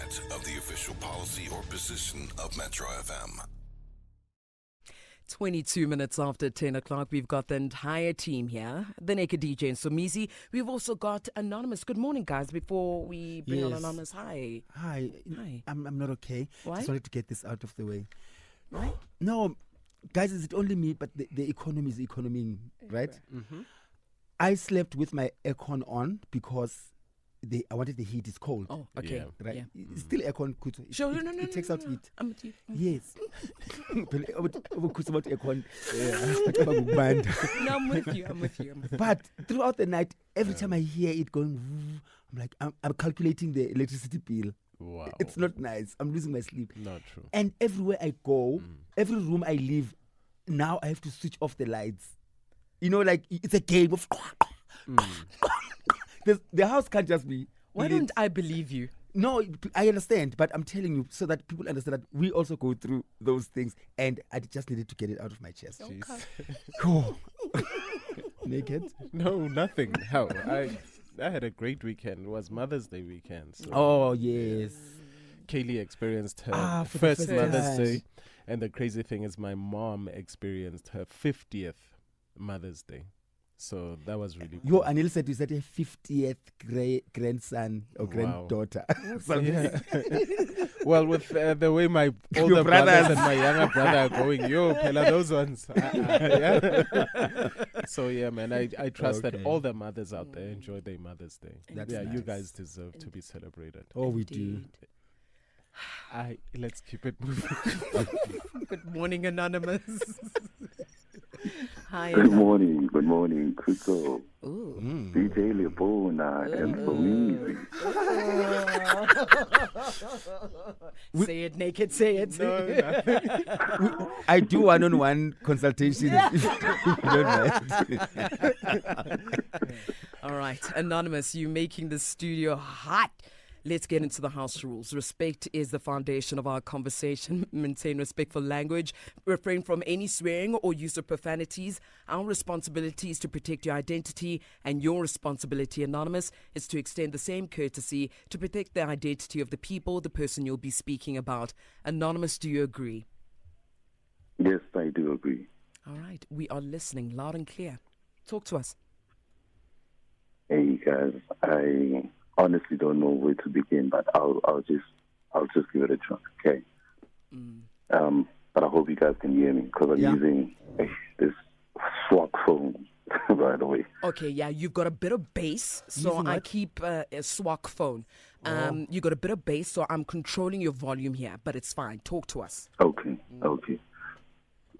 that of the official policy or position of Metro FM. 22 minutes after 10 o'clock, we've got the entire team here. The Naked DJ and Somizi. We've also got Anonymous. Good morning, guys. Before we bring on Anonymous, hi. Hi. I'm not okay. Why? Just wanted to get this out of the way. Why? No, guys, is it only me? But the economy is economying, right? Mm-hmm. I slept with my aircon on because I wanted the heat. It's cold. Oh, okay. Right? Yeah. It's still aircon. Sure, it, no. It takes out heat. I'm with you. Yes. About aircon. No, I'm with you. But throughout the night, every time I hear it going, I'm like, I'm calculating the electricity bill. Wow. It's not nice. I'm losing my sleep. Not true. And everywhere I go, every room I leave, now I have to switch off the lights. You know, like it's a game of. The house can't just be. Why don't I believe you? No, I understand, but I'm telling you so that people understand that we also go through those things, and I just needed to get it out of my chest. Okay. Naked? No, nothing. How? I had a great weekend. It was Mother's Day weekend. So Oh, yes. Kaylee experienced her for the first first Mother's time. Day. And the crazy thing is my mom experienced her 50th Mother's Day. So that was really cool. Anil said you said a 50th grandson or granddaughter. Yeah. Well, with the way my older Your brothers brothers. and my younger brother are going, Pella, those ones. Yeah. So, yeah, man, I trust that Okay. all the mothers out there enjoy their Mother's Day. That's You nice. guys deserve to be celebrated. Oh, we do. Indeed. Let's keep it moving. Good morning, Anonymous. Hi. Good morning, Kuso, Ooh. DJ Leopona, and Somizi. Say it, Naked, say it. I do one-on-one consultation. If you don't mind. All right, Anonymous, you making the studio hot. Let's get into the house rules. Respect is the foundation of our conversation. Maintain respectful language. Refrain from any swearing or use of profanities. Our responsibility is to protect your identity, and your responsibility, Anonymous, is to extend the same courtesy to protect the identity of the people, the person you'll be speaking about. Anonymous, do you agree? Yes, I do agree. All right, we are listening loud and clear. Talk to us. Hey guys, I honestly don't know where to begin, but I'll just give it a try. Okay. But I hope you guys can hear me because I'm using this swag phone, by the way. Okay, yeah, you've got a bit of bass, so Using I what? keep a swag phone. You got a bit of bass, so I'm controlling your volume here, but it's fine. Talk to us. Okay.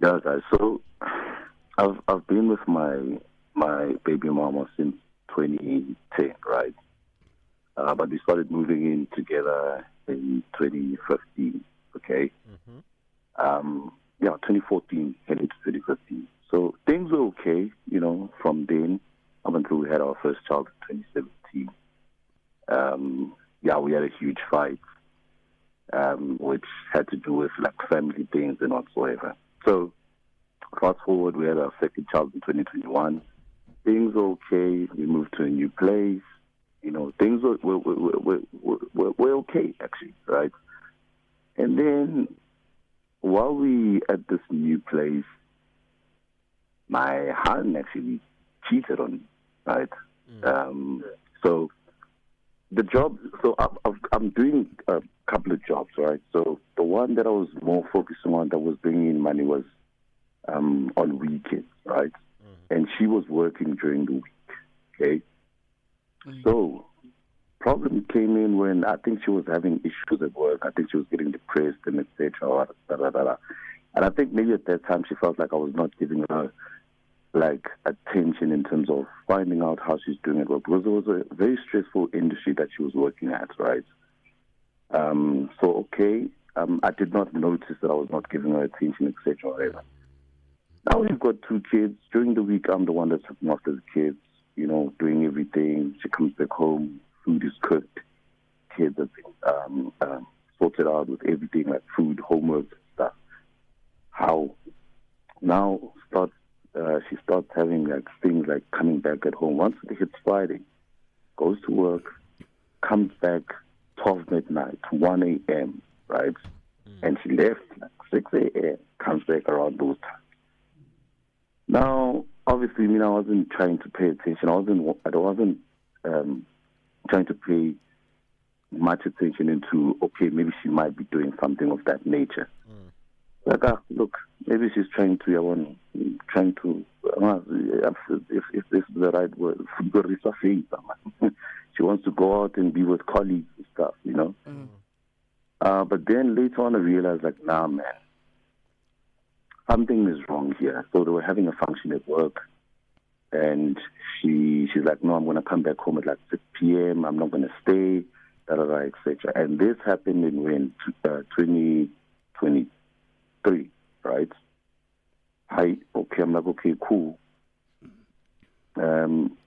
Yeah, guys. So I've been with my baby mama since 2010, right? But we started moving in together in 2015, okay? 2014, heading to 2015. So things were okay, from then up until we had our first child in 2017. We had a huge fight, which had to do with like family things and whatsoever. So fast forward, we had our second child in 2021. Things were okay. We moved to a new place. Things were okay, actually, right? And then while we at this new place, my husband actually cheated on me, right? So the job, I'm doing a couple of jobs, right? So the one that I was more focusing on that was bringing in money was on weekends, right? And she was working during the week, okay? So, problem came in when I think she was having issues at work. I think she was getting depressed and etc. And I think maybe at that time she felt like I was not giving her like attention in terms of finding out how she's doing at work, because it was a very stressful industry that she was working at, right? I did not notice that I was not giving her attention, etc. Whatever. Now we've got two kids. During the week, I'm the one that's looking after the kids, doing everything. She comes back home, food is cooked, kids have been sorted out with everything like food, homework, stuff. How now she starts having like things like coming back at home. Once it hits Friday, goes to work, comes back 12 midnight, 1 a.m., right? And she left like 6 a.m., comes back around those times. Now, obviously, I wasn't trying to pay attention. I wasn't trying to pay much attention into, okay, maybe she might be doing something of that nature. Like, look, maybe she's trying to, if this is the right word, she wants to go out and be with colleagues and stuff, But then later on I realized, like, nah, man, something is wrong here. So they were having a function at work, and she's like, no, I'm going to come back home at like 6 p.m. I'm not going to stay, etc. And this happened in 2023, right? I'm like, okay, cool.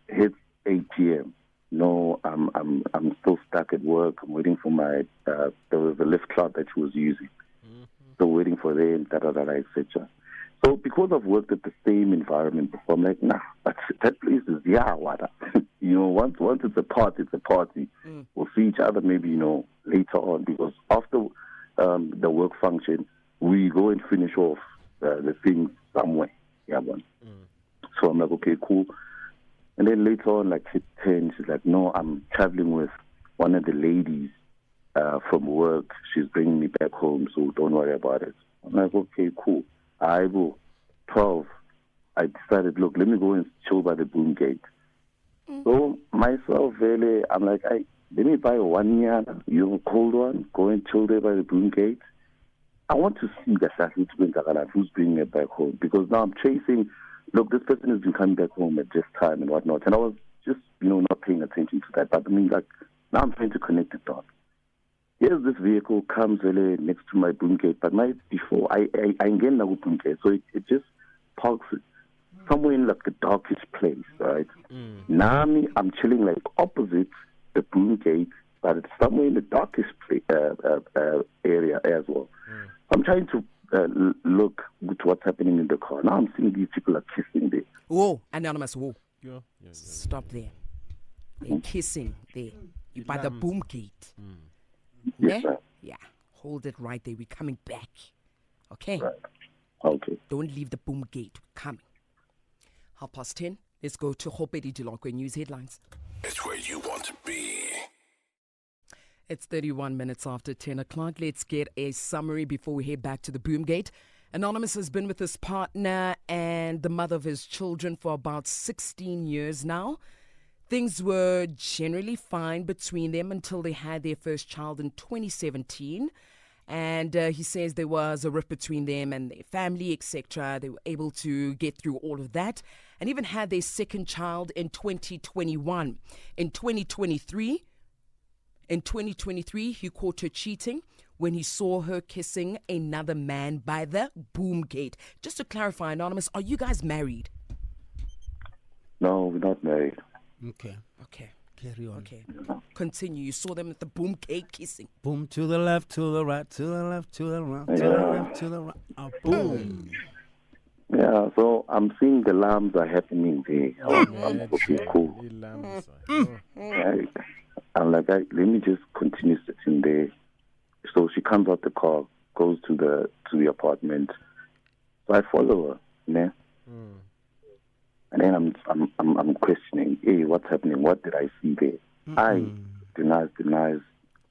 Hits 8 p.m. No, I'm still stuck at work. I'm waiting for my there was a lift cloud that she was using. So waiting for them, etc. So because I've worked at the same environment before, I'm like, nah, but that place is what? Once it's a party, it's a party. We'll see each other maybe, later on, because after the work function, we go and finish off the thing somewhere. So I'm like, okay, cool. And then later on, like hit 10, she's like, no, I'm traveling with one of the ladies from work. She's bringing me back home, so don't worry about it. I'm like, okay, cool. I go 12. I decided, look, let me go and chill by the boom gate. So myself, really, I'm like, let me buy 1 year, cold one, go and chill there by the boom gate. I want to see who's bringing me back home, because now I'm chasing. Look, this person has been coming back home at this time and whatnot, and I was just, not paying attention to that. But now I'm trying to connect the dots. Here's this vehicle comes really next to my boom gate, but before I ain't getting a boom gate, so it just parks somewhere in like the darkest place, right? Now I'm chilling like opposite the boom gate, but it's somewhere in the darkest area as well. I'm trying to look at what's happening in the car. Now I'm seeing these people are kissing there. Whoa, Anonymous, whoa. Yeah. Stop there. They're kissing there. You by the boom gate. Yes, sir. Yeah. Hold it right there. We're coming back. Okay? Right. Okay. Don't leave the boom gate. We're coming. 10:30. Let's go to Hopedi Dilokwe News Headlines. It's where you want to be. It's 31 minutes after 10 o'clock. Let's get a summary before we head back to the boom gate. Anonymous has been with his partner and the mother of his children for about 16 years now. Things were generally fine between them until they had their first child in 2017. And he says there was a rift between them and their family, etc. They were able to get through all of that and even had their second child in 2021. In 2023, he caught her cheating when he saw her kissing another man by the boom gate. Just to clarify, Anonymous, are you guys married? No, we're not married. Okay. Carry on. Okay. Continue. You saw them at the boom gate kissing. Boom to the left, to the right, to the left, to the right, to the left, to the right. Oh, boom. Yeah, so I'm seeing the lambs are happening there. I'm okay, cool. I'm like, let me just continue sitting there. So she comes out the car, goes to the apartment. So I follow her, And then I'm questioning, hey, what's happening? What did I see there? I denies.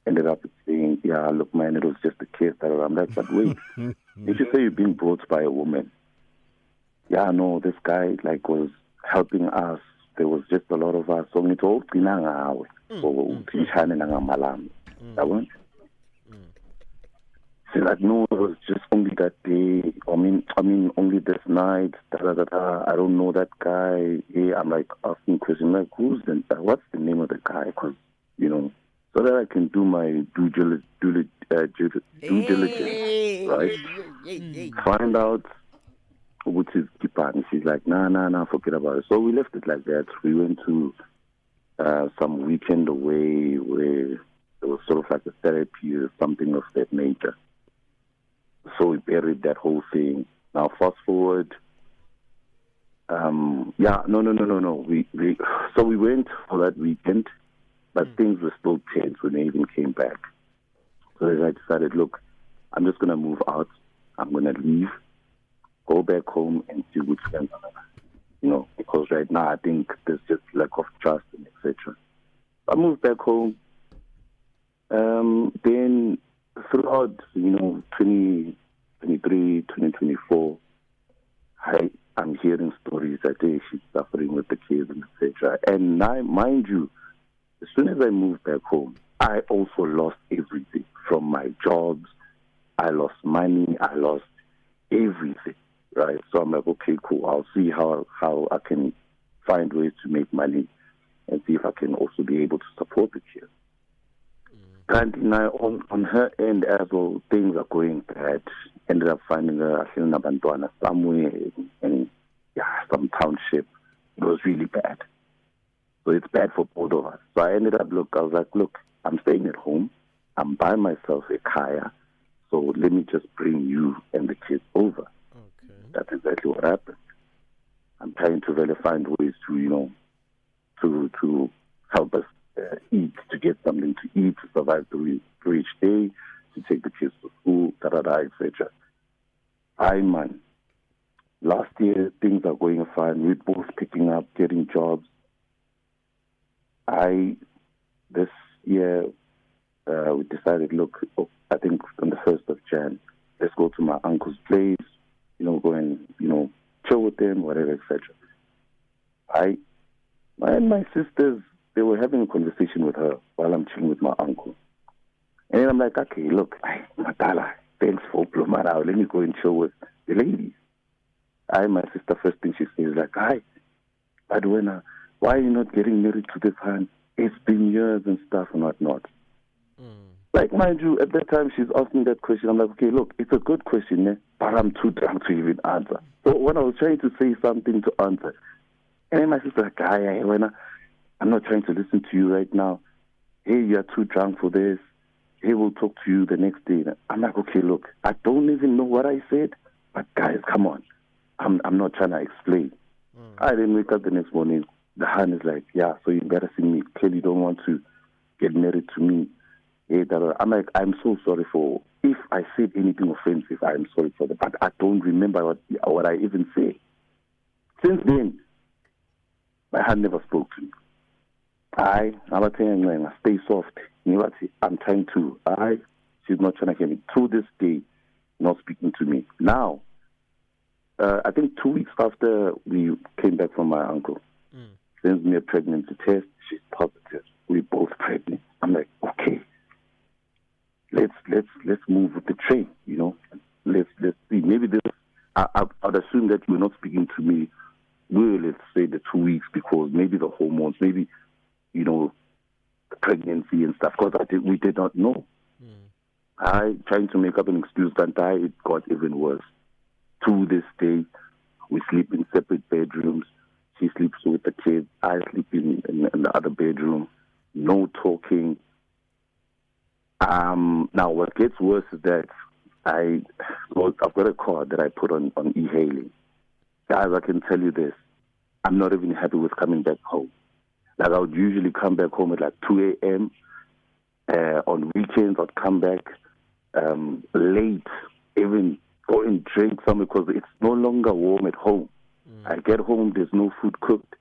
Ended up saying, yeah, look, man, it was just a kiss. I'm like, but wait, did you say you've been brought by a woman? Yeah, no, this guy was helping us. There was just a lot of us. So we told She's like, no, it was just only that day. I mean, only this night. I don't know that guy. Hey, I'm like asking questions like, what's the name of the guy? Because so that I can do my due diligence, right? Find out which is Kipani. She's like, nah, forget about it. So we left it like that. We went to some weekend away where there was sort of like a therapy or something of that nature. So we buried that whole thing. Now fast forward. No. So we went for that weekend. But things were still tense when I even came back. So I decided, look, I'm just going to move out. I'm going to leave, go back home and see what's going on. Because right now I think there's just lack of trust and etc. I moved back home. Then throughout, 2023, 2024, I'm hearing stories that she's suffering with the kids and etc. And now, mind you, as soon as I moved back home, I also lost everything from my jobs. I lost money. I lost everything, right? So I'm like, okay, cool. I'll see how I can find ways to make money and see if I can also be able to support the kids. And on her end as well, things are going bad. Ended up finding her in Abantwana somewhere in some township. It was really bad. So it's bad for both of us. So I was like, look, I'm staying at home. I'm buying myself a kaya. So let me just bring you and the kids over. Okay. That's exactly what happened. I'm trying to really find ways to, to help us eat, to get something to eat, to survive through each day, to take the kids to school, etc. Man, last year things are going fine. We're both picking up, getting jobs. This year we decided, look, I think on the 1st of Jan, let's go to my uncle's place, go and, chill with him, whatever, etc. And my sisters, they were having a conversation with her while I'm chilling with my uncle. And then I'm like, okay, look, Matala, thanks for Plumara. Let me go and chill with the ladies. My sister, first thing she says, like, hi, Adwena, why are you not getting married to this man? It's been years and stuff and whatnot. Like, mind you, at that time, she's asking that question. I'm like, okay, look, it's a good question, but I'm too drunk to even answer. So when I was trying to say something to answer, and then my sister like, Adwena, I'm not trying to listen to you right now. Hey, you're too drunk for this. Hey, we'll talk to you the next day. I'm like, okay, look, I don't even know what I said, but guys, come on. I'm not trying to explain. I didn't wake up the next morning. The hand is like, yeah, so you're embarrassing me. Clearly you don't want to get married to me. Hey, I'm like, I'm so sorry for, if I said anything offensive, I'm sorry for that, but I don't remember what I even said. Since then, my hand never spoke to me. I'm telling you, stay soft. You know what? I'm trying to. She's not trying to hear me. To this day, not speaking to me. Now, I think 2 weeks after we came back from my uncle, sends me a pregnancy test. She's positive. We're both pregnant. I'm like, okay, let's move with the train. Let's see. Maybe this. I'd assume that you're not speaking to me. Let's say the 2 weeks because maybe the hormones, maybe. The pregnancy and stuff, because we did not know. Trying to make up an excuse, and it got even worse. To this day, we sleep in separate bedrooms. She sleeps with the kids. I sleep in the other bedroom. No talking. Now, what gets worse is that I've got a car that I put on e-hailing. Guys, I can tell you this. I'm not even happy with coming back home. Like, I would usually come back home at like 2 a.m. On weekends, I'd come back late, even go and drink something because it's no longer warm at home. I get home, there's no food cooked.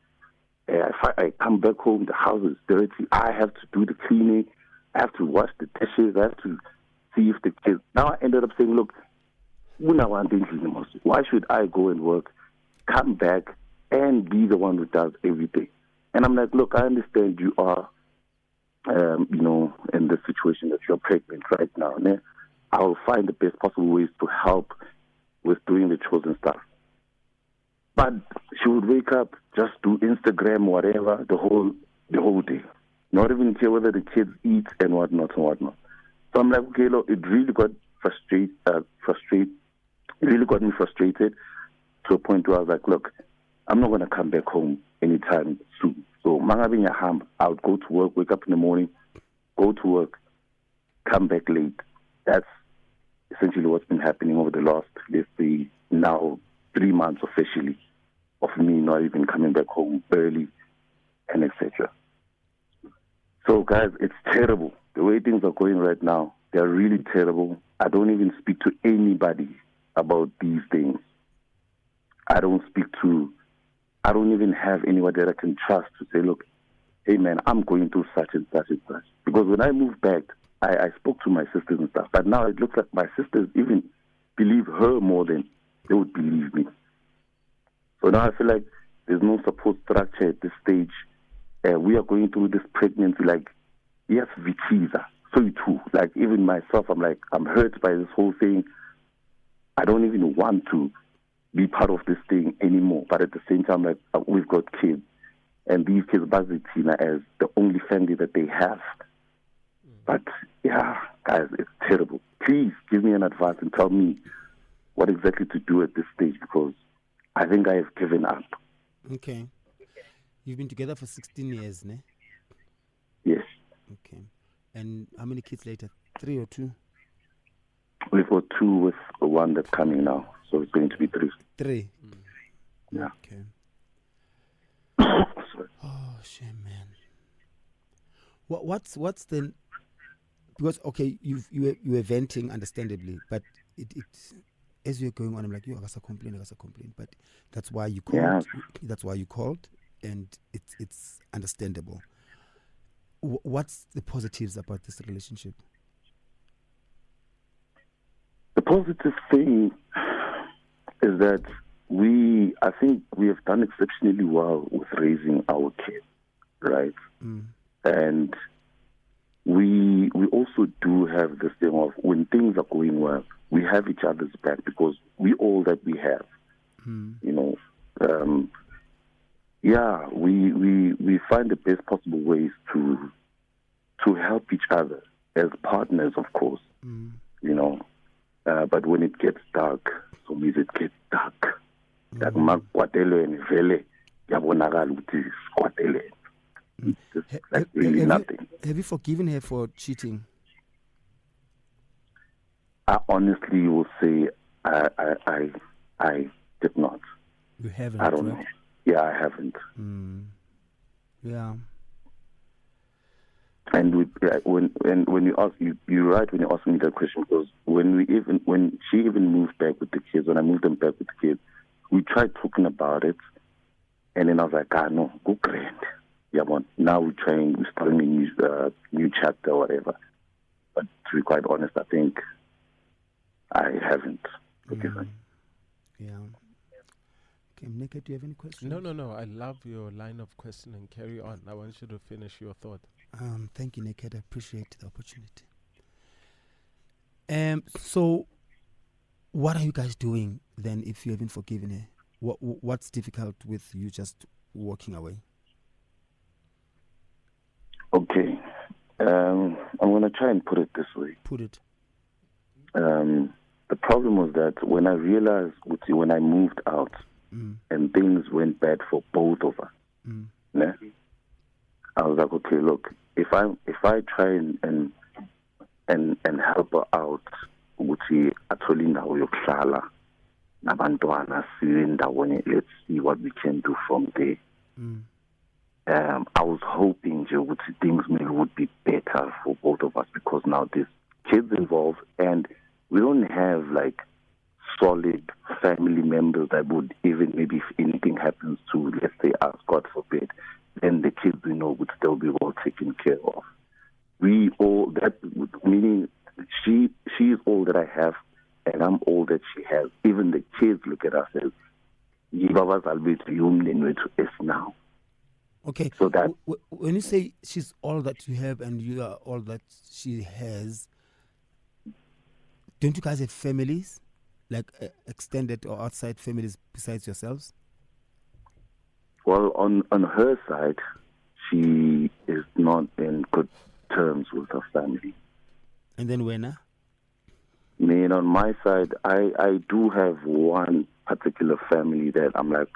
I come back home, the house is dirty. I have to do the cleaning. I have to wash the dishes. I have to see if the kids... Now I ended up saying, look, why should I go and work, come back, and be the one who does everything? And I'm like, look, I understand you are, in the situation that you're pregnant right now. And I'll find the best possible ways to help with doing the chores and stuff. But she would wake up, just do Instagram, whatever, the whole day. Not even care whether the kids eat and whatnot and whatnot. So I'm like, okay, look, it really got It really got me frustrated to a point where I was like, look, I'm not going to come back home anytime soon. So, I would go to work, wake up in the morning, go to work, come back late. That's essentially what's been happening over the last, let's say, now 3 months officially, of me not even coming back home early and etc. So, guys, it's terrible. The way things are going right now, they're really terrible. I don't even speak to anybody about these things. I don't even have anybody that I can trust to say, look, hey, man, I'm going through such and such and such. Because when I moved back, I spoke to my sisters and stuff. But now it looks like my sisters even believe her more than they would believe me. So now I feel like there's no support structure at this stage. We are going through this pregnancy like, yes, Vichiza. So you too. Like, even myself, I'm hurt by this whole thing. I don't even want to be part of this thing anymore. But at the same time, like, we've got kids. And these kids buzz Tina as the only family that they have. But, yeah, guys, it's terrible. Please give me an advice and tell me what exactly to do at this stage, because I think I have given up. Okay. You've been together for 16 years, ne? Yes. Okay. And how many kids later? 3 or 2? We've got 2 with one that's coming now. So it's going to be 3. 3? Yeah. Okay. Sorry. Oh, shame, man. What's the... Because, okay, you were venting, understandably, but it as you're going on, I'm like, I got a complaint. But that's why you called. Yeah. That's why you called, and it's understandable. What's the positives about this relationship? The positive thing is that I think we have done exceptionally well with raising our kids, right? And we also do have this thing of when things are going well, we have each other's back because we all that we have, you know. We find the best possible ways to help each other as partners, of course, you know. But when it gets dark, so means it gets dark. Like vele yabonakala ukuthi sikwatele. Like really nothing. Have you forgiven her for cheating? I honestly will say I did not. You haven't? I don't know. Yeah, I haven't. Yeah. And when you ask you're right when you ask me that question, because when she even moved back with the kids, when I moved them back with the kids, we tried talking about it, and then I was like, no, go grand. Yeah, but now we're starting a new chapter or whatever. But to be quite honest, I think I haven't forgiven. Yeah. Okay, Nika, do you have any questions? No. I love your line of questioning. Carry on. I want you to finish your thought. Thank you, Nika. I appreciate the opportunity. So, what are you guys doing then if you haven't forgiven her? What's difficult with you just walking away? Okay. I'm going to try and put it this way. Put it. The problem was that when I realized, when I moved out and things went bad for both of us, né? I was like, okay, look, if I try and help her out, ukuthi athole indawo yokuhlala nabantwana siyendaweni, let's see what we can do from there. I was hoping things would be better for both of us, because now there's kids involved and we don't have like solid family members that would, even maybe if anything happens to, let's say us, God forbid, then the kids would still be well taken care of. We all, that meaning she is all that I have and I'm all that she has. Even the kids look at us as now. Okay. So that when you say she's all that you have and you are all that she has, don't you guys have families, like extended or outside families besides yourselves? Well, on her side, she is not in good terms with her family. And then when? I mean, on my side, I do have one particular family that I'm like,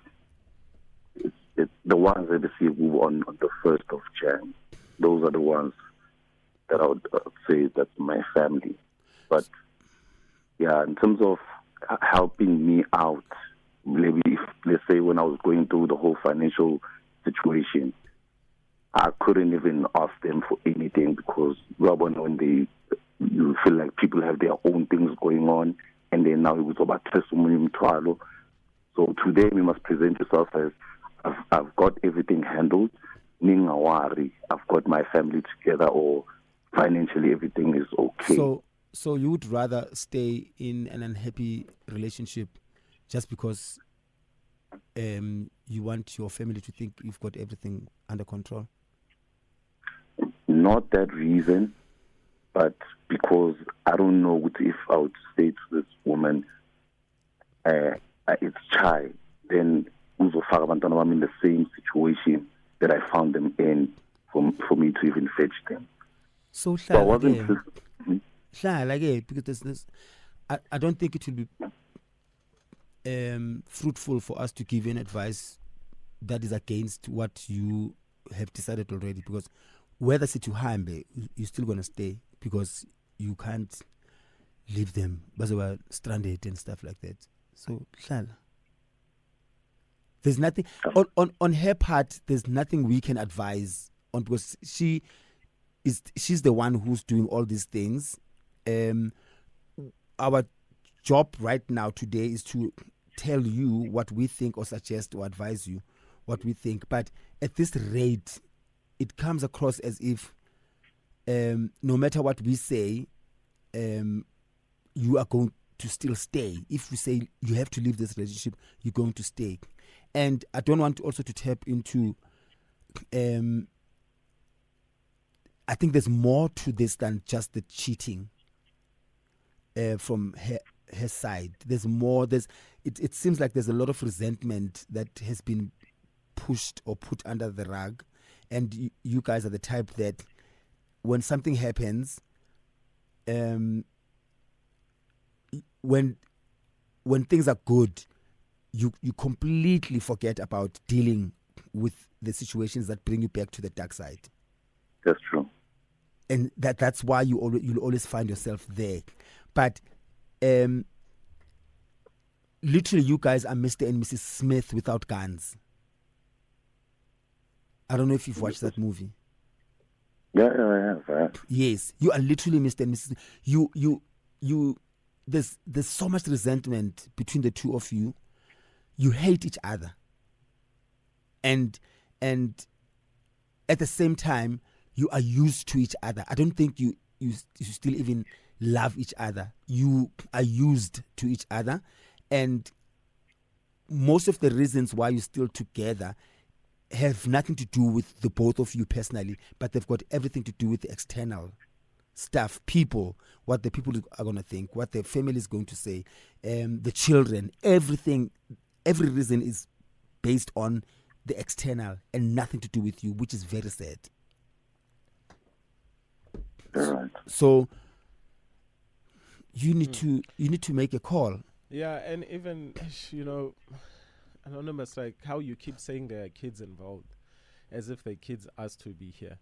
it's the ones that receive on the 1st of Jan. Those are the ones that I would say that's my family. But yeah, in terms of helping me out, maybe if, let's say when I was going through the whole financial situation, I couldn't even ask them for anything because when you feel like people have their own things going on, and then now it was about testimony mthwalo. So today you must present yourself as I've got everything handled. Ningawari, I've got my family together, or financially everything is okay. So you would rather stay in an unhappy relationship just because you want your family to think you've got everything under control? Not that reason, but because I don't know if I would say to this woman, it's chai, then uzofaka abantwana bami in the same situation that I found them in for me to even fetch them. So I wasn't because there's I don't think it will be fruitful for us to give you an advice that is against what you have decided already, because whether situhambe, you're still going to stay because you can't leave them because they were stranded and stuff like that. So there's nothing on her part, there's nothing we can advise on, because she's the one who's doing all these things. Our job right now today is to tell you what we think, or suggest or advise you what we think. But at this rate, it comes across as if no matter what we say, you are going to still stay. If we say you have to leave this relationship, you're going to stay. And I don't want also to tap into I think there's more to this than just the cheating from her side. There's more. It seems like there's a lot of resentment that has been pushed or put under the rug, and you guys are the type that when something happens, when things are good, you completely forget about dealing with the situations that bring you back to the dark side. That's true. And that's why you'll always find yourself there. But literally, you guys are Mr. and Mrs. Smith without guns. I don't know if you've watched that movie. Yeah, I have. Yes, you are literally Mr. and Mrs. You. There's so much resentment between the two of you. You hate each other, and at the same time, you are used to each other. I don't think you still even love each other. You are used to each other, and most of the reasons why you're still together have nothing to do with the both of you personally, but they've got everything to do with the external stuff, people, what the people are going to think, what their family is going to say, the children, everything, every reason is based on the external and nothing to do with you, which is very sad. Right. So you need to make a call. Yeah, and even Anonymous, like how you keep saying there are kids involved, as if the kids asked to be here,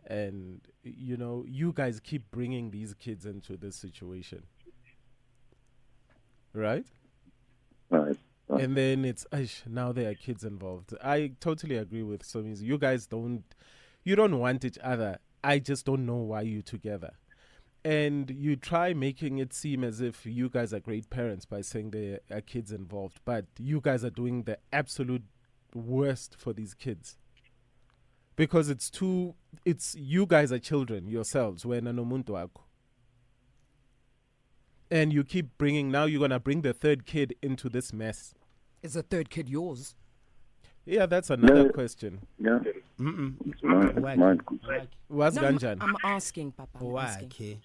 and you guys keep bringing these kids into this situation, right? Right. And then it's now there are kids involved. I totally agree with Somizi. You guys don't want each other. I just don't know why you're together. And you try making it seem as if you guys are great parents by saying there are kids involved, but you guys are doing the absolute worst for these kids. Because it's you guys are children yourselves, and you keep bringing, now you're going to bring the third kid into this mess. Is the third kid yours? Yeah, that's another question. Yeah. It's mine. What's No, Ganjan? I'm asking, Papa. I'm Why? asking. Okay.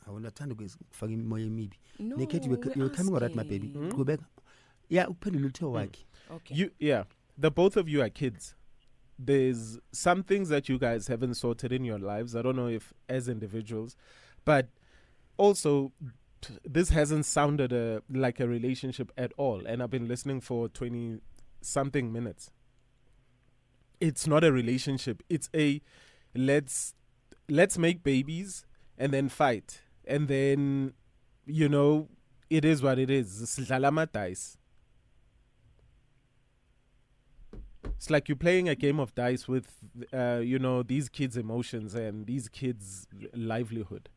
I want to fucking moya maybe. No, Naked, you were coming alright, my baby. asking. Go back. Yeah, open a little work. Okay. The both of you are kids. There's some things that you guys haven't sorted in your lives. I don't know if as individuals, but also this hasn't sounded like a relationship at all. And I've been listening for 20 something minutes. It's not a relationship. It's a let's make babies and then fight. And then, it is what it is. Sidlala dice. It's like you're playing a game of dice with, these kids' emotions and these kids' livelihood.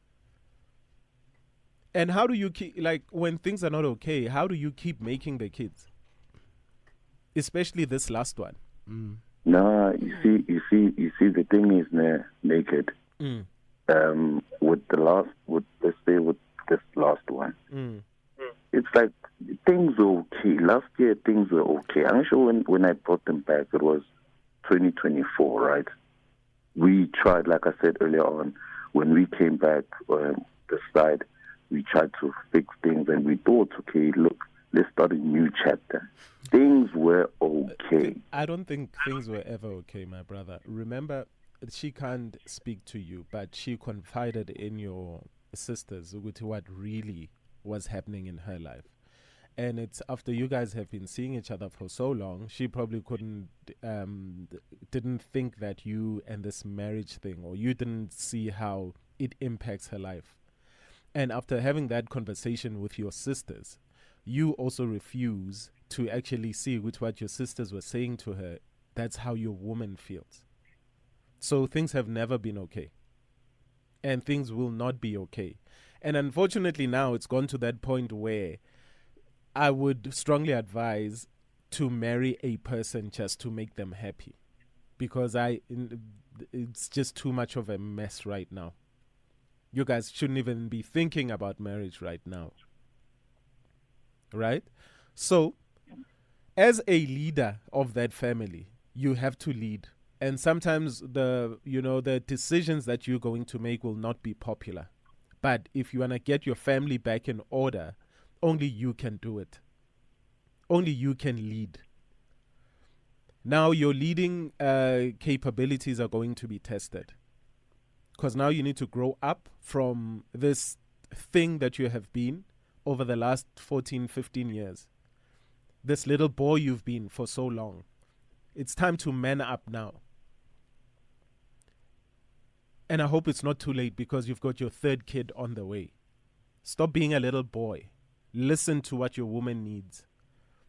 And how do you keep, like, when things are not okay, how do you keep making the kids? Especially this last one. No, you see, the thing is, naked. With this last one, it's like things were okay. Last year, things were okay. I'm sure when I brought them back, it was 2024, right? We tried, like I said earlier on, when we came back this side, we tried to fix things, and we thought, okay, look, let's start a new chapter. Things were okay. I don't think things were ever okay, my brother. Remember, she can't speak to you, but she confided in your sisters with what really was happening in her life. And it's after you guys have been seeing each other for so long, she probably didn't think that you and this marriage thing, or you didn't see how it impacts her life. And after having that conversation with your sisters, you also refuse to actually see with what your sisters were saying to her. That's how your woman feels. So things have never been okay. And things will not be okay. And unfortunately now it's gone to that point where I would strongly advise to marry a person just to make them happy. Because it's just too much of a mess right now. You guys shouldn't even be thinking about marriage right now. Right? So, as a leader of that family, you have to lead. And sometimes the decisions that you're going to make will not be popular. But if you want to get your family back in order, only you can do it. Only you can lead. Now your leading capabilities are going to be tested. Because now you need to grow up from this thing that you have been over the last 14, 15 years. This little boy you've been for so long. It's time to man up now. And I hope it's not too late because you've got your third kid on the way. Stop being a little boy. Listen to what your woman needs.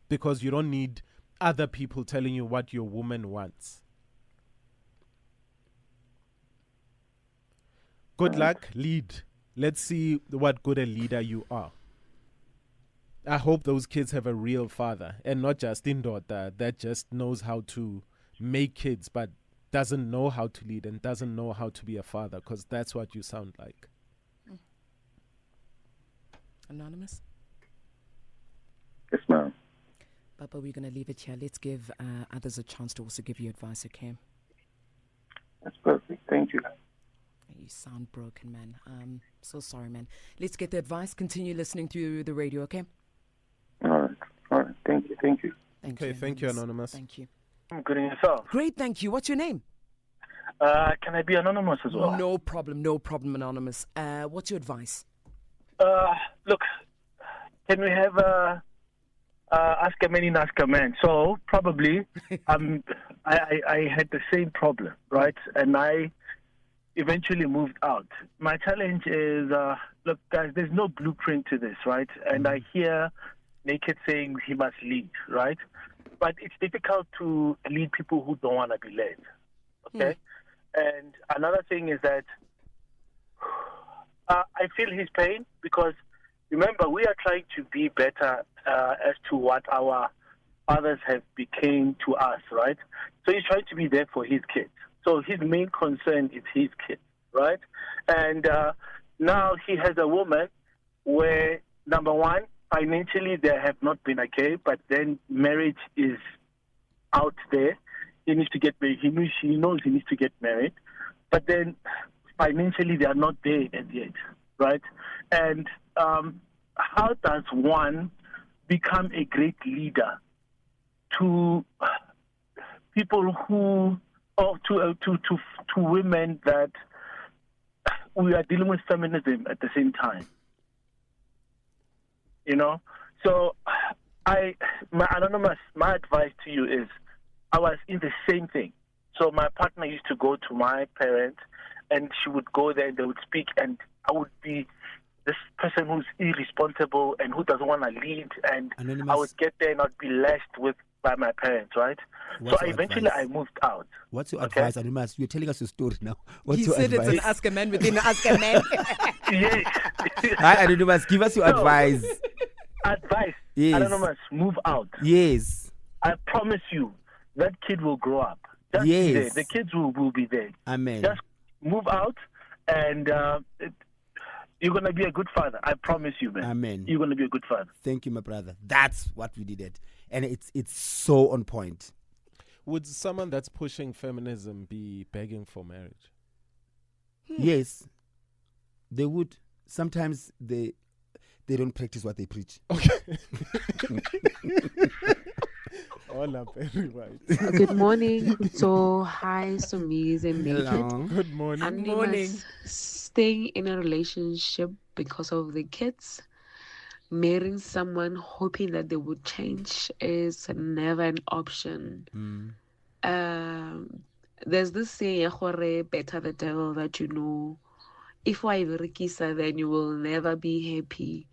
Because you don't need other people telling you what your woman wants. Good luck, lead. Let's see what good a leader you are. I hope those kids have a real father and not just Indota that just knows how to make kids but doesn't know how to lead and doesn't know how to be a father, because that's what you sound like. Anonymous? Yes, ma'am. Papa, we're going to leave it here. Let's give others a chance to also give you advice, okay? That's perfect. Thank you. You sound broken, man. So sorry, man. Let's get the advice. Continue listening to the radio, okay? All right. Thank you. Thank Okay, you, thank you, Anonymous. Thank you. I'm good in yourself. Great, thank you. What's your name? Can I be anonymous as well? No problem, Anonymous. What's your advice? Look, can we have ask a man and ask a man? So probably I had the same problem, right? And I eventually moved out. My challenge is, look, guys, there's no blueprint to this, right? And I hear Naked saying he must lead, right? But it's difficult to lead people who don't want to be led, okay? And another thing is that I feel his pain because, remember, we are trying to be better as to what our fathers have became to us, right? So he's trying to be there for his kids. So his main concern is his kids, right? And now he has a woman where, number one, financially they have not been okay, but then marriage is out there. He needs to get married. He knows he needs to get married, but then financially they are not there as yet, right? And how does one become a great leader to people who, or to women that we are dealing with feminism at the same time? You know, so my advice to you is, I was in the same thing. So my partner used to go to my parents, and she would go there and they would speak, and I would be this person who's irresponsible and who doesn't want to lead, and Anonymous. I would get there and I'd be lashed with by my parents, right? What's so your eventually advice? I moved out. What's your Okay. advice, Anonymous? You're telling us your story now. What's He your said advice? it's an Ask a Man within Ask a Man. Yes. Hi, Anonymous. Give us your No. advice. Advice. Yes. Anonymous, move out. Yes. I promise you, that kid will grow up. Just Yes. be there. The kids will be there. Amen. Just move out, and you're gonna be a good father. I promise you, man. Amen. You're gonna be a good father. Thank you, my brother. That's what we needed. And it's so on point. Would someone that's pushing feminism be begging for marriage? Yes. They would. Sometimes they don't practice what they preach. All up, everybody. Good morning. So, hi, Somiz and Naked. Hello. Good morning. Anonymous, staying in a relationship because of the kids, marrying someone hoping that they would change is never an option. There's this saying, "Gore, better the devil that you know. If I verikisa, then you will never be happy."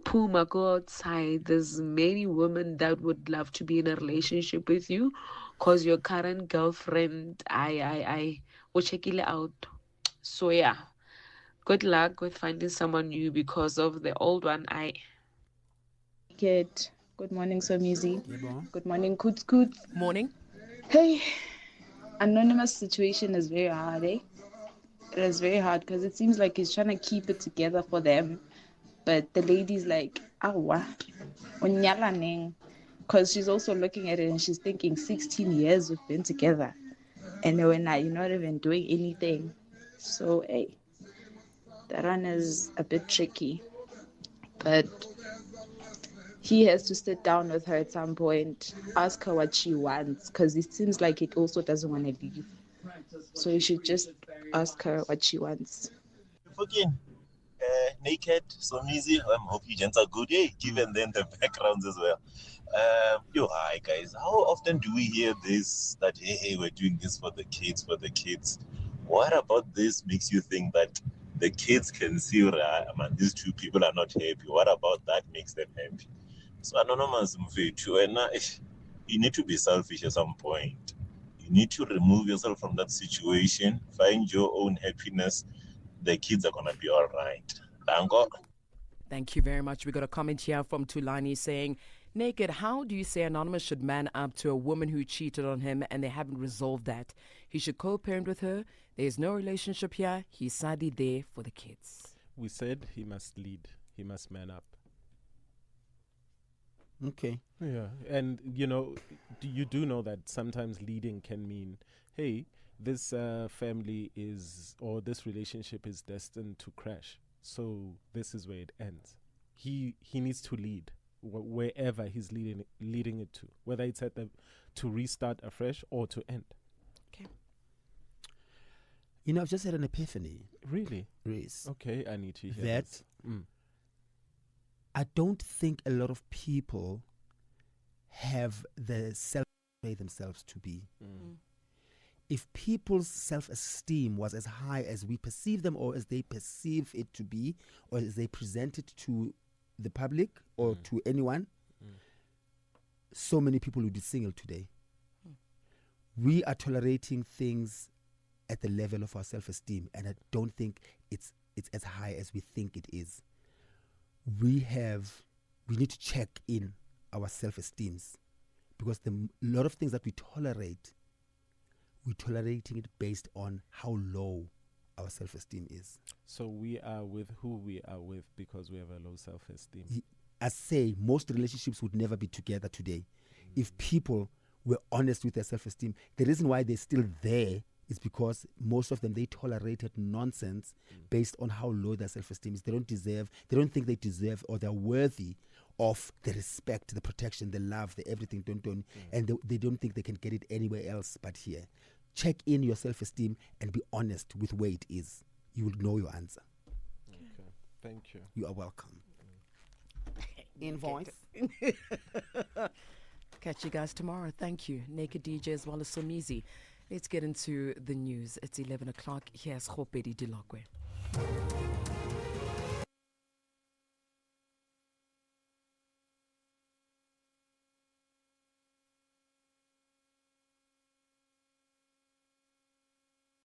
Puma, go outside. There's many women that would love to be in a relationship with you because your current girlfriend, will check it out. So yeah, good luck with finding someone new because of the old one. Good morning, Somizi. Good morning, Koots. Morning. Hey, Anonymous situation is very hard, eh? It is very hard because it seems like he's trying to keep it together for them. But the lady's like, awa, onyalaneng. Because she's also looking at it and she's thinking 16 years we've been together. And when you're not even doing anything. So, hey, that one is a bit tricky. But he has to sit down with her at some point, ask her what she wants, because it seems like it also doesn't want to leave. So you should just ask her what she wants. Fucking Naked, Somizi. I hope you gents are good, given then the backgrounds as well. Hi guys. How often do we hear this that hey, we're doing this for the kids? What about this makes you think that the kids can see, man, these two people are not happy? What about that makes them happy? So Anonymous, you need to be selfish at some point. You need to remove yourself from that situation, find your own happiness. The kids are gonna be all right. Thank you very much. We got a comment here from Tulani saying, Naked, how do you say Anonymous should man up to a woman who cheated on him and they haven't resolved that? He should co-parent with her. There's no relationship here. He's sadly there for the kids. We said he must lead. He must man up. Okay. Yeah. And, you do know that sometimes leading can mean, hey, this family is, or this relationship is destined to crash. So this is where it ends. He needs to lead wherever he's leading it to, whether it's to restart afresh or to end. Okay. I've just had an epiphany. Really? Reese. Okay, I need to hear That this. I don't think a lot of people have the self-made themselves to be. If people's self-esteem was as high as we perceive them, or as they perceive it to be, or as they present it to the public or to anyone, so many people would be single today. We are tolerating things at the level of our self-esteem, and I don't think it's as high as we think it is. We need to check in our self-esteems, because a lot of things that we tolerate, we're tolerating it based on how low our self-esteem is. So we are with who we are with because we have a low self-esteem. I say most relationships would never be together today if people were honest with their self-esteem. The reason why they're still there is because most of them, they tolerated nonsense based on how low their self-esteem is. They don't think they deserve, or they're worthy of the respect, the protection, the love, the everything, and they don't think they can get it anywhere else but here. Check in your self-esteem and be honest with where it is. You will know your answer. Okay, thank you. You are welcome. Invoice. Catch you guys tomorrow. Thank you. Naked DJ as well as Somizi. Let's get into the news. It's 11 o'clock. Here's Khopedi Dilokwe.